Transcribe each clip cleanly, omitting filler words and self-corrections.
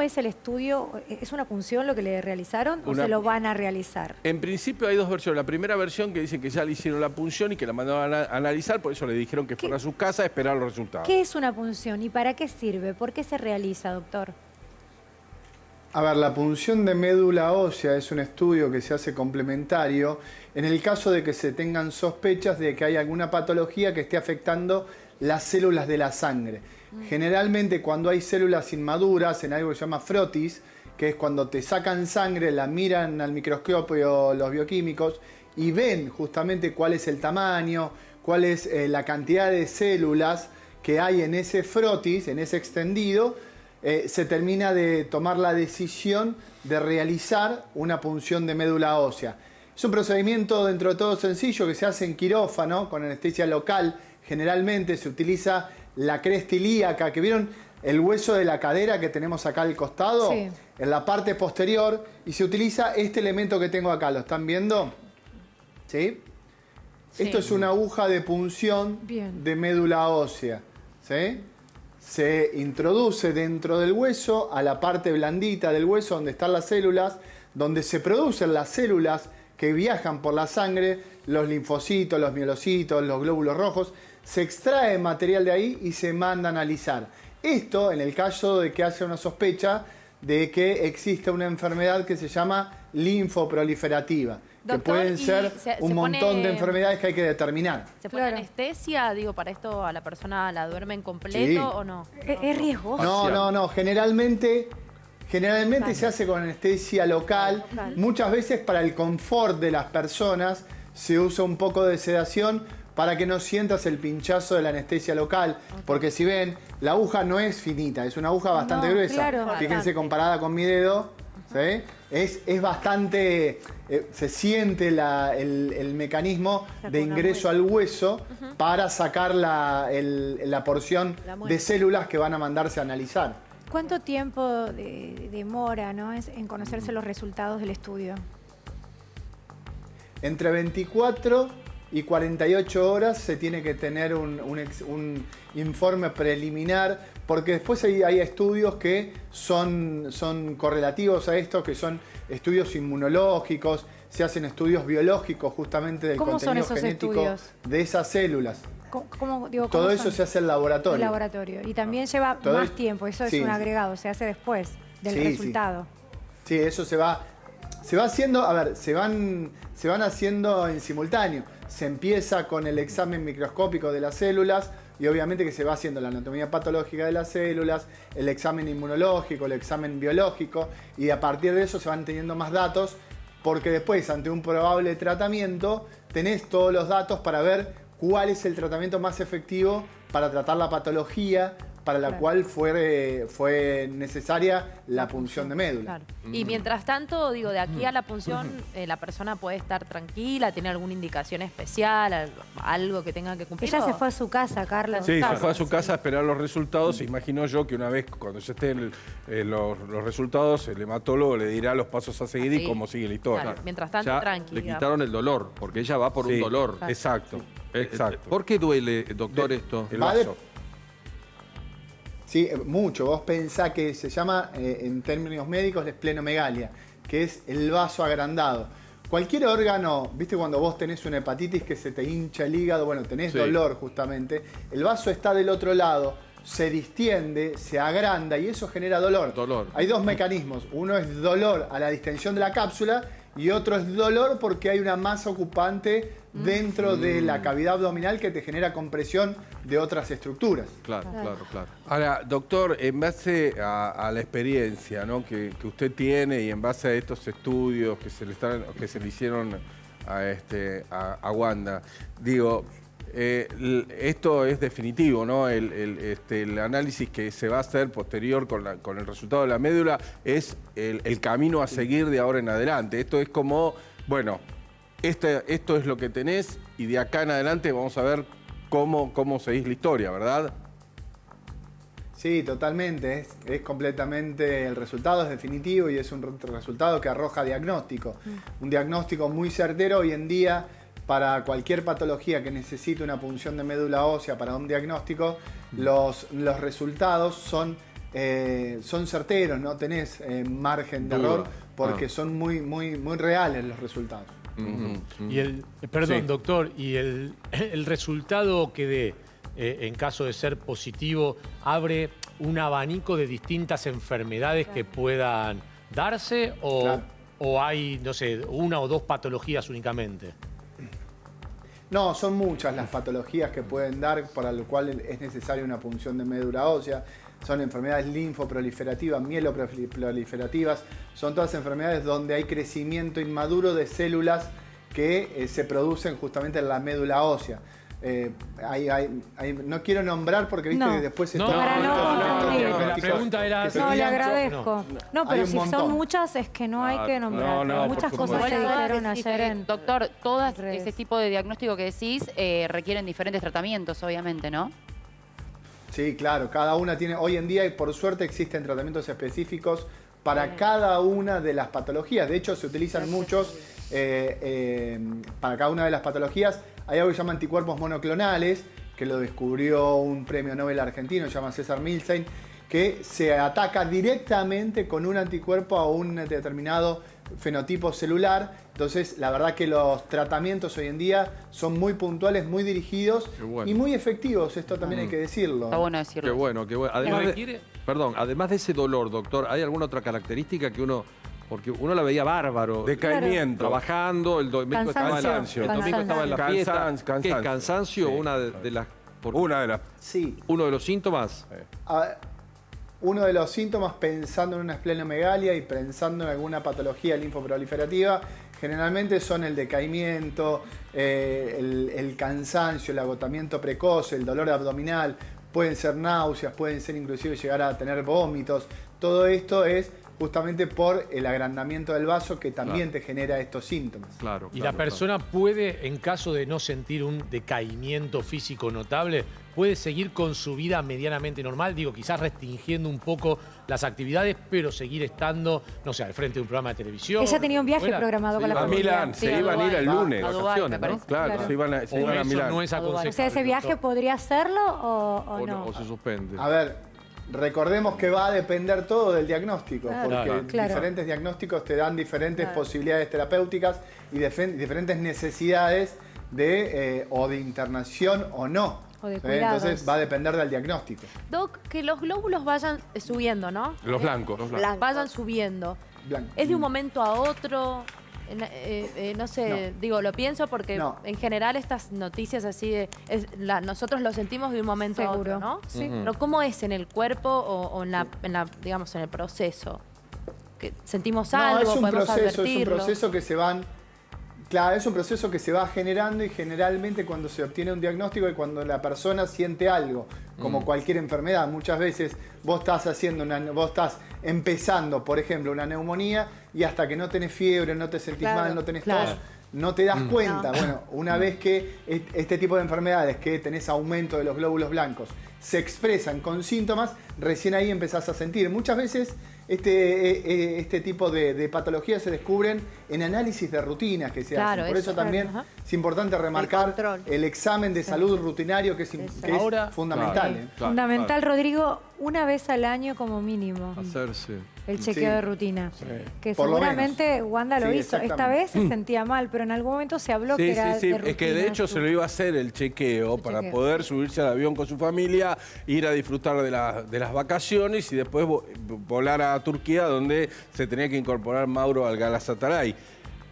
es el estudio? ¿Es una punción lo que le realizaron o se lo van a realizar? En principio hay dos versiones. La primera versión que dicen que ya le hicieron la punción y que la mandaron a analizar, por eso le dijeron que fuera a su casa a esperar los resultados. ¿Qué es una punción y para qué sirve? ¿Por qué se realiza, doctor? A ver, la punción de médula ósea es un estudio que se hace complementario en el caso de que se tengan sospechas de que hay alguna patología que esté afectando las células de la sangre. Generalmente cuando hay células inmaduras en algo que se llama frotis, que es cuando te sacan sangre, la miran al microscopio los bioquímicos y ven justamente cuál es el tamaño, cuál es la cantidad de células que hay en ese frotis, en ese extendido, se termina de tomar la decisión de realizar una punción de médula ósea. Es un procedimiento dentro de todo sencillo que se hace en quirófano con anestesia local. Generalmente se utiliza la cresta ilíaca, que vieron el hueso de la cadera que tenemos acá al costado, sí, en la parte posterior, y se utiliza este elemento que tengo acá. ¿Lo están viendo? ¿Sí? Sí. Esto es una aguja de punción de médula ósea. ¿Sí? Se introduce dentro del hueso, a la parte blandita del hueso donde están las células, donde se producen las células que viajan por la sangre, los linfocitos, los mielocitos, los glóbulos rojos. Se extrae material de ahí y se manda a analizar. Esto en el caso de que haya una sospecha de que exista una enfermedad que se llama linfoproliferativa. Doctor, que pueden ser un montón de enfermedades que hay que determinar. ¿Se pone anestesia? Digo, ¿para esto a la persona la duermen completo sí, o no? ¿Es riesgoso? No. Generalmente se hace con anestesia local. Muchas veces para el confort de las personas se usa un poco de sedación para que no sientas el pinchazo de la anestesia local. Porque si ven, la aguja no es finita, es una aguja bastante gruesa. Claro, fíjense, comparada con mi dedo, ¿sí? Es bastante... se siente el mecanismo de ingreso al hueso para sacar la porción de células que van a mandarse a analizar. ¿Cuánto tiempo demora, ¿no?, en conocerse los resultados del estudio? Entre 24 y 48 horas se tiene que tener un informe preliminar, porque después hay estudios que son correlativos a esto, que son estudios inmunológicos, se hacen estudios biológicos justamente del contenido genético de esas células. Todo eso se hace en laboratorio. En laboratorio. Y también lleva más tiempo, eso es un agregado, se hace después del resultado. Sí, eso se va haciendo, a ver, se van haciendo en simultáneo. Se empieza con el examen microscópico de las células y obviamente que se va haciendo la anatomía patológica de las células, el examen inmunológico, el examen biológico, y a partir de eso se van teniendo más datos, porque después, ante un probable tratamiento, tenés todos los datos para ver cuál es el tratamiento más efectivo para tratar la patología para la cual fue necesaria la punción de médula. Claro. Y mientras tanto, digo, de aquí a la punción, la persona puede estar tranquila, tiene alguna indicación especial, algo que tenga que cumplir. Ella se fue a su casa, Carlos. Sí, se fue a su casa a esperar los resultados. Imagino yo que una vez, cuando ya estén los resultados, el hematólogo le dirá los pasos a seguir y cómo sigue la historia. Claro. Mientras tanto, ya tranquila. le quitaron el dolor, porque ella va por un dolor. Exacto, exacto. ¿Por qué duele, doctor, esto? El vaso. Sí, mucho. Vos pensás que se llama, en términos médicos, la esplenomegalia, que es el vaso agrandado. Cualquier órgano, viste cuando vos tenés una hepatitis que se te hincha el hígado, bueno, tenés dolor justamente, el vaso está del otro lado, se distiende, se agranda y eso genera dolor. Hay dos mecanismos, uno es dolor a la distensión de la cápsula y otro es dolor porque hay una masa ocupante dentro de la cavidad abdominal que te genera compresión de otras estructuras. Claro. Ahora, doctor, en base a la experiencia, ¿no?, que usted tiene y en base a estos estudios que se le hicieron a Wanda, digo, esto es definitivo, ¿no? El análisis que se va a hacer posterior con el resultado de la médula es el camino a seguir de ahora en adelante. Esto es como, bueno, esto es lo que tenés y de acá en adelante vamos a ver cómo seguís la historia, ¿verdad? Sí, totalmente. Es completamente, el resultado es definitivo y es un resultado que arroja diagnóstico. Un diagnóstico muy certero hoy en día. Para cualquier patología que necesite una punción de médula ósea para un diagnóstico, los resultados son son certeros, no tenés margen de error porque son muy reales los resultados. Y perdón, Sí. doctor, y el resultado que dé, en caso de ser positivo, abre un abanico de distintas enfermedades que puedan darse o hay, no sé, una o dos patologías únicamente. No, son muchas las patologías que pueden dar para lo cual es necesaria una punción de médula ósea. Son enfermedades linfoproliferativas, mieloproliferativas. Son todas enfermedades donde hay crecimiento inmaduro de células que se producen justamente en la médula ósea. No quiero nombrar porque viste que después la pregunta era... No, le agradezco. No, pero si son muchas es que no hay que nombrar. no, Muchas por cosas supuesto. se dijeron ayer en... Doctor, todas redes. ese tipo de diagnóstico que decís requieren diferentes tratamientos, obviamente, ¿no? Sí, claro, cada una tiene... Hoy en día, por suerte, existen tratamientos específicos para cada una de las patologías. De hecho, se utilizan muchos para cada una de las patologías. Hay algo que se llama anticuerpos monoclonales, que lo descubrió un premio Nobel argentino, se llama César Milstein, que se ataca directamente con un anticuerpo a un determinado fenotipo celular. Entonces, la verdad que los tratamientos hoy en día son muy puntuales, muy dirigidos y muy efectivos. Esto también hay que decirlo. Está bueno decirlo. Qué bueno, qué bueno. Además de ese dolor, doctor, ¿hay alguna otra característica que uno... Porque uno la veía bárbaro. Decaimiento. Trabajando, el domingo estaba en la fiesta. ¿Qué es cansancio? Sí. Una de las... Una de las... Sí. Uno de los síntomas. Uno de los síntomas, pensando en una esplenomegalia y pensando en alguna patología linfoproliferativa, generalmente son el decaimiento, el cansancio, el agotamiento precoz, el dolor abdominal, pueden ser náuseas, pueden ser inclusive llegar a tener vómitos. Todo esto es justamente por el agrandamiento del vaso que también te genera estos síntomas. Claro. Y la persona puede, en caso de no sentir un decaimiento físico notable, puede seguir con su vida medianamente normal, digo, quizás restringiendo un poco las actividades, pero seguir estando, no sé, al frente de un programa de televisión. Ella tenía un viaje programado con la A familia. Milán, se iban a ir el lunes. A Dubái, me parece. Claro, se iban a Eso Milán. no es aconsejable. O sea, ¿ese viaje podría hacerlo o no? O se suspende. A ver, recordemos que va a depender todo del diagnóstico, porque Claro. diferentes diagnósticos te dan diferentes posibilidades terapéuticas y diferentes necesidades o de internación o no. O de cuidados. Entonces va a depender del diagnóstico. Doc, que los glóbulos vayan subiendo, ¿no? Los blancos. Vayan subiendo. Blanco. ¿Es de un momento a otro? No sé, digo, lo pienso porque en general estas noticias así nosotros lo sentimos de un momento a otro, ¿no? Sí. Pero ¿cómo es en el cuerpo o en la, digamos, en el proceso? ¿Que sentimos algo, podemos advertirlo? Es un proceso que se van... Claro, es un proceso que se va generando y generalmente cuando se obtiene un diagnóstico y cuando la persona siente algo, como cualquier enfermedad. Muchas veces vos estás empezando, por ejemplo, una neumonía y hasta que no tenés fiebre, no te sentís mal, no tenés tos, no te das cuenta. Bueno, una vez que este tipo de enfermedades, que tenés aumento de los glóbulos blancos, se expresan con síntomas, recién ahí empezás a sentir. Muchas veces este tipo de patologías se descubren en análisis de rutinas que se hacen. Por eso también es importante remarcar el examen de salud rutinario que es fundamental. Fundamental, Rodrigo, una vez al año como mínimo. Hacerse. El chequeo de rutina. Que Por lo seguramente Wanda lo hizo. Esta vez se sentía mal, pero en algún momento se habló que era de rutina. Es que de hecho se lo iba a hacer el chequeo para poder subirse al avión con su familia, ir a disfrutar de las vacaciones y después volar a Turquía, donde se tenía que incorporar Mauro al Galatasaray.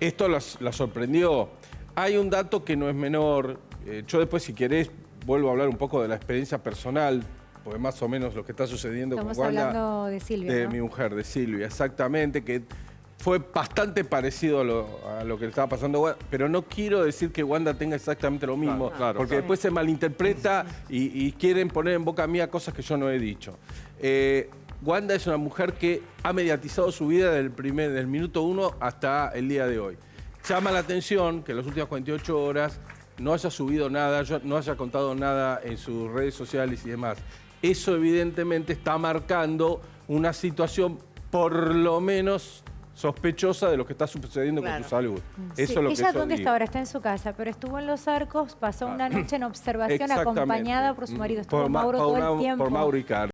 Esto la sorprendió. Hay un dato que no es menor. Yo después, si querés, vuelvo a hablar un poco de la experiencia personal, porque más o menos lo que está sucediendo con Wanda... Estamos hablando de Silvia, de ¿no? mi mujer, de Silvia, exactamente, que fue bastante parecido a lo que le estaba pasando a Wanda, pero no quiero decir que Wanda tenga exactamente lo mismo, porque después se malinterpreta y quieren poner en boca mía cosas que yo no he dicho. Wanda es una mujer que ha mediatizado su vida del minuto 1 hasta el día de hoy. Llama la atención que en las últimas 48 horas no haya subido nada, no haya contado nada en sus redes sociales y demás. Eso evidentemente está marcando una situación por lo menos sospechosa de lo que está sucediendo con su salud. Eso es lo que ella yo dónde digo. está ahora, está en su casa, pero estuvo en Los Arcos, pasó una noche en observación acompañada por su marido, estuvo Mauro todo el tiempo. Por Mauro Icardi.